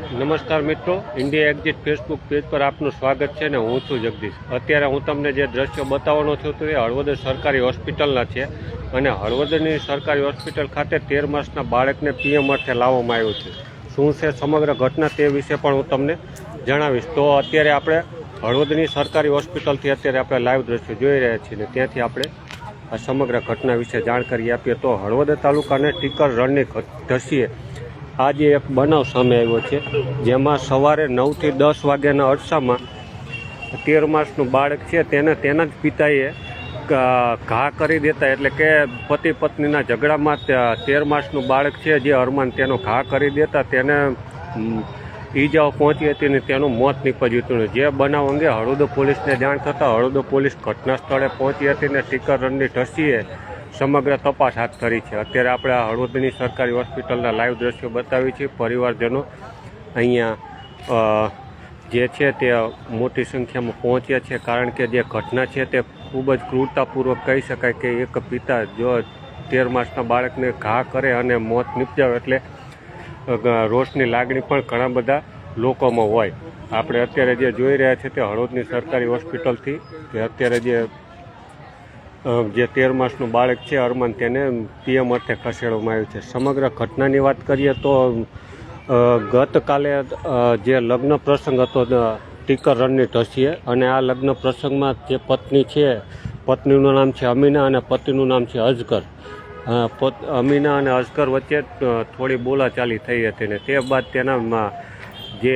નમસ્કાર મિત્રો, India exit Facebook page પર આપનું સ્વાગત છે ને હું છું જગદીશ। અત્યારે હું તમને જે દ્રશ્યો બતાવવાનો છું તો એ હળવદ સરકારી હોસ્પિટલના છે અને હળવદની સરકારી હોસ્પિટલ ખાતે 13 માસના બાળકને પીએમ અર્થે લાવવામાં આવ્યું છે। શું છે સમગ્ર ઘટના તે વિશે પણ હું તમને જણાવીશ। તો અત્યારે આપણે હળવદની સરકારી હોસ્પિટલથી અત્યારે આપણે લાઈવ દ્રશ્યો જોઈ રહ્યા છીએ ને ત્યાંથી આપણે આ સમગ્ર ઘટના વિશે જાણકારી આપીએ તો હળવદ તાલુકાને ટીકર રણની ધસીએ આજે એક બનાવ સામે આવ્યો છે, જેમાં સવારે 9 થી 10 વાગ્યાના અરસામાં 13 માસનું બાળક છે તેને તેના જ પિતાએ ઘા કરી દેતા, એટલે કે પતિ પત્નીના ઝઘડામાં 13 માસનું બાળક છે જે અરમાન તેનો ઘા કરી દેતા તેને ઈજાઓ પહોંચી હતી અને તેનું મોત નીપજ્યું હતું। જે બનાવ અંગે હળવદ પોલીસને જાણ થતાં હળવદ પોલીસ ઘટના સ્થળે પહોંચી હતી અને ટીકર રણની ધસીએ સમગ્ર તપાસ હાથ ધરી છે। અત્યારે આપણે આ હળવદની સરકારી હોસ્પિટલના લાઈવ દ્રશ્યો બતાવી છે। પરિવારજનો અહીંયા જે છે તે મોટી સંખ્યામાં પહોંચ્યા છે, કારણ કે જે ઘટના છે તે ખૂબ જ ક્રૂરતાપૂર્વક કહી શકાય કે એક પિતા જો 13 માસના બાળકને ઘા કરે અને મોત નીપજાવે એટલે રોષની લાગણી પણ ઘણા બધા લોકોમાં હોય। આપણે અત્યારે જે જોઈ રહ્યા છીએ તે હળવદની સરકારી હોસ્પિટલથી કે અત્યારે જે 13 માસનું બાળક છે અરમાન તેને પીએમ અર્થે ખસેડવામાં આવ્યું છે। સમગ્ર ઘટનાની વાત કરીએ તો ગતકાલે જે લગ્ન પ્રસંગ હતો ટીકર રણની ધસીએ અને આ લગ્ન પ્રસંગમાં જે પત્ની છે, પત્નીનું નામ છે અમીના અને પતિનું નામ છે અજગર। અમીના અને અજગર વચ્ચે થોડી બોલાચાલી થઈ હતી ને તે બાદ તેના જે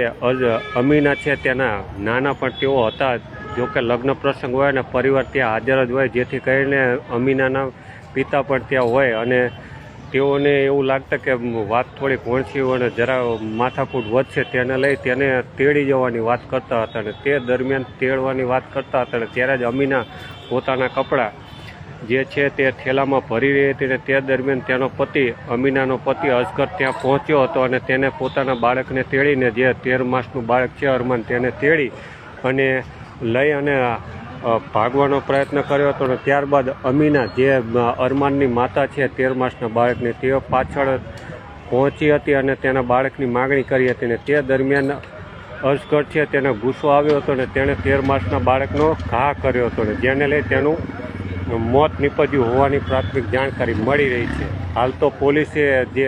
અમીના છે તેના નાના પણ તેઓ હતા, જોકે લગ્ન પ્રસંગ હોય અને પરિવાર ત્યાં હાજર જ હોય, જેથી કરીને અમીનાના પિતા પણ ત્યાં હોય અને તેઓને એવું લાગતું કે વાત થોડી ભોણસી અને જરા માથાકૂટ વધશે તેને લઈ તેને તેડી જવાની વાત કરતા હતા અને તે દરમિયાન તેડવાની વાત કરતા હતા અને ત્યારે જ અમીના પોતાના કપડાં જે છે તે થેલામાં ભરી રહી હતી અને તે દરમિયાન તેનો પતિ અમીનાનો પતિ અજગર ત્યાં પહોંચ્યો હતો અને તેને પોતાના બાળકને તેડીને જે 13 માસનું બાળક છે અરમાન તેને તેડી અને લઈ અને ભાગવાનો પ્રયત્ન કર્યો હતો અને ત્યારબાદ અમીના જે અરમાનની માતા છે 13 માસના બાળકની તે પાછળ પહોંચી હતી અને તેના બાળકની માગણી કરી હતી અને તે દરમિયાન અજગર છે તેને ગુસ્સો આવ્યો હતો અને તેણે 13 માસના બાળકનો ઘા કર્યો હતો અને જેને લઈ તેનું મોત નીપજ્યું હોવાની પ્રાથમિક જાણકારી મળી રહી છે। હાલ તો પોલીસે જે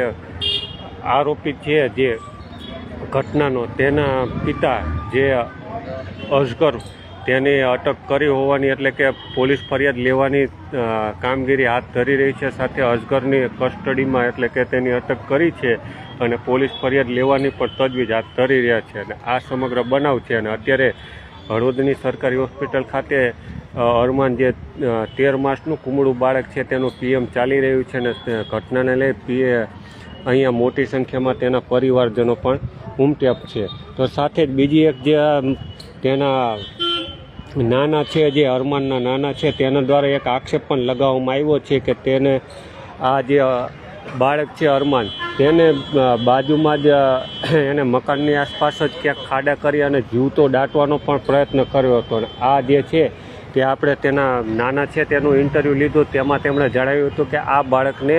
આરોપી છે જે ઘટનાનો તેના પિતા જે અજગર તેની અટક કરી હોવાની, એટલે કે પોલીસ ફરિયાદ લેવાની કામગીરી હાથ ધરી રહી છે। સાથે અજગરની કસ્ટડીમાં એટલે કે તેની અટક કરી છે અને પોલીસ ફરિયાદ લેવાની પણ તજવીજ હાથ ધરી રહ્યા છે અને આ સમગ્ર બનાવ છે અને અત્યારે હળવદની સરકારી હોસ્પિટલ ખાતે અરમાન જે 13 માસનું કુમળું બાળક છે તેનું પીએમ ચાલી રહ્યું છે અને ઘટનાને લઈ અહીંયા મોટી સંખ્યામાં તેના પરિવારજનો પણ ઉમટ્યા છે। તો સાથે જ બીજી એક જે તેના નાના છે, જે અરમાનના નાના છે તેના દ્વારા એક આક્ષેપ પણ લગાવવામાં આવ્યો છે કે તેને આ જે બાળક છે અરમાન તેને બાજુમાં જ એને મકાનની આસપાસ જ ક્યાંક ખાડા કરી અને જીવતો દાટવાનો પણ પ્રયત્ન કર્યો હતો અને આ જે છે તે આપણે તેના નાના છે તેનું ઇન્ટરવ્યૂ લીધું, તેમાં તેમણે જણાવ્યું હતું કે આ બાળકને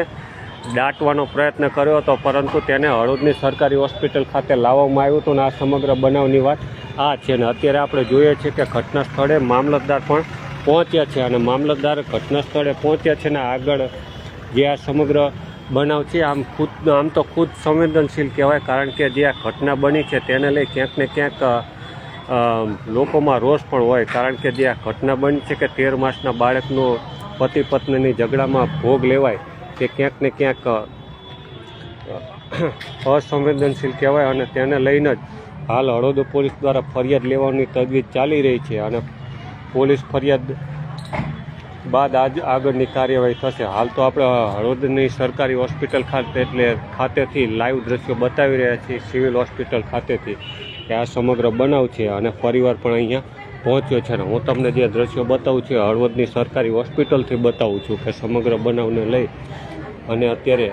દાટવાનો પ્રયત્ન કર્યો હતો, પરંતુ તેને હળવદની સરકારી હોસ્પિટલ ખાતે લાવવામાં આવ્યું હતું અને આ સમગ્ર બનાવની વાત આ છે ને અત્યારે આપણે જોઈએ છીએ કે ઘટના સ્થળે મામલતદાર પણ પહોંચ્યા છે અને મામલતદાર ઘટના સ્થળે પહોંચ્યા છે ને આગળ જે આ સમગ્ર બનાવ છે આમ તો ખુદ સંવેદનશીલ કહેવાય, કારણ કે જે આ ઘટના બની છે તેને લઈ ક્યાંક ને ક્યાંક લોકોમાં રોષ પણ હોય, કારણ કે જે આ ઘટના બની છે કે 13 માસના બાળકનો પતિ પત્નીની ઝઘડામાં ભોગ લેવાય તે ક્યાંક ને ક્યાંક અસંવેદનશીલ કહેવાય અને તેને લઈને જ હાલ હળવદ પોલીસ દ્વારા ફરિયાદ લેવાની તજવીજ ચાલી રહી છે અને પોલીસ ફરિયાદ બાદ આગળની કાર્યવાહી થશે। હાલ તો આપણે હળવદની સરકારી હોસ્પિટલ ખાતેથી લાઈવ દ્રશ્યો બતાવી રહ્યા છીએ, સિવિલ હોસ્પિટલ ખાતેથી કે આ સમગ્ર બનાવ છે અને પરિવાર પણ અહીંયા પહોંચ્યો છે અને હું તમને જે દ્રશ્યો બતાવું છું હળવદની સરકારી હોસ્પિટલથી બતાવું છું કે સમગ્ર બનાવને લઈ અને અત્યારે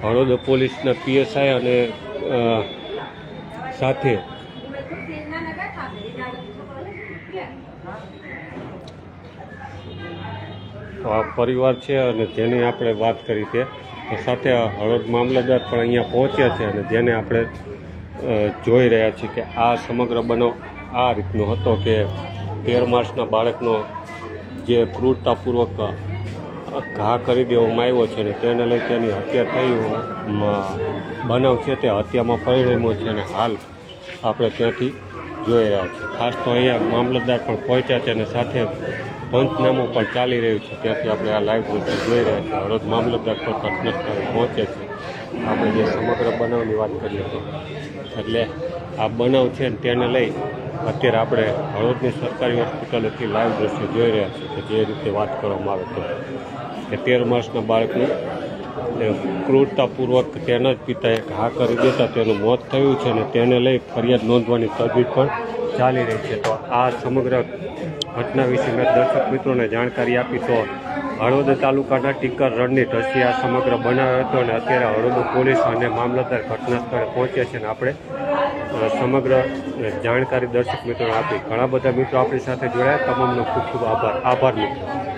હળવદ પોલીસના પીએસઆઈ અને સાથે આ પરિવાર છે અને જેની આપણે વાત કરી તે સાથે હળવદ મામલતદાર પણ અહીંયા પહોંચ્યા છે અને જેને આપણે જોઈ રહ્યા છીએ કે આ સમગ્ર બનાવ આ રીતનો હતો કે 13 માસના બાળકનો જે ક્રૂરતાપૂર્વક ઘા કરી દેવામાં આવ્યો છે ને તેને લઈ તેની હત્યા થઈ બનાવ છે તે હત્યામાં પરિણમ્યો છે અને હાલ આપણે ત્યાંથી જોઈ રહ્યા છીએ. ખાસ તો અહીંયા મામલતદાર પણ પહોંચ્યા છે અને સાથે પંચનામું પણ ચાલી રહ્યું છે. ત્યાંથી આપણે આ લાઈવ દ્રશ્ય જોઈ રહ્યા છીએ. હળવદ મામલતદાર પણ ઘટના સ્થળે પહોંચે છે. આપણે જે સમગ્ર બનાવની વાત કરીએ તો એટલે આ બનાવ છે ને તેને લઈ અત્યારે આપણે હળવદની સરકારી હોસ્પિટલેથી લાઈવ દ્રશ્ય જોઈ રહ્યા છીએ કે જે રીતે વાત કરવામાં આવે તો કે 13 માસના બાળકનું ક્રૂરતાપૂર્વક તેના જ પિતાએ ઘા કરી દેતા તેનું મોત થયું છે અને તેને લઈ ફરિયાદ નોંધવાની તજવીજ પણ ચાલી રહી છે. તો આ સમગ્ર ઘટના વિશે મેં દર્શક મિત્રોને જાણકારી આપી. તો હળવદ તાલુકાના ટીકર રણની ધરતી આ સમગ્ર બનાવ હતો અને અત્યારે હળવદ પોલીસ અને મામલતદાર ઘટના સ્થળે પહોંચ્યા છે અને આપણે સમગ્ર જાણકારી દર્શક મિત્રોને આપી. ઘણા બધા મિત્રો આપણી સાથે જોડાયા. તમામનો ખૂબ ખૂબ આભાર મિત્રો.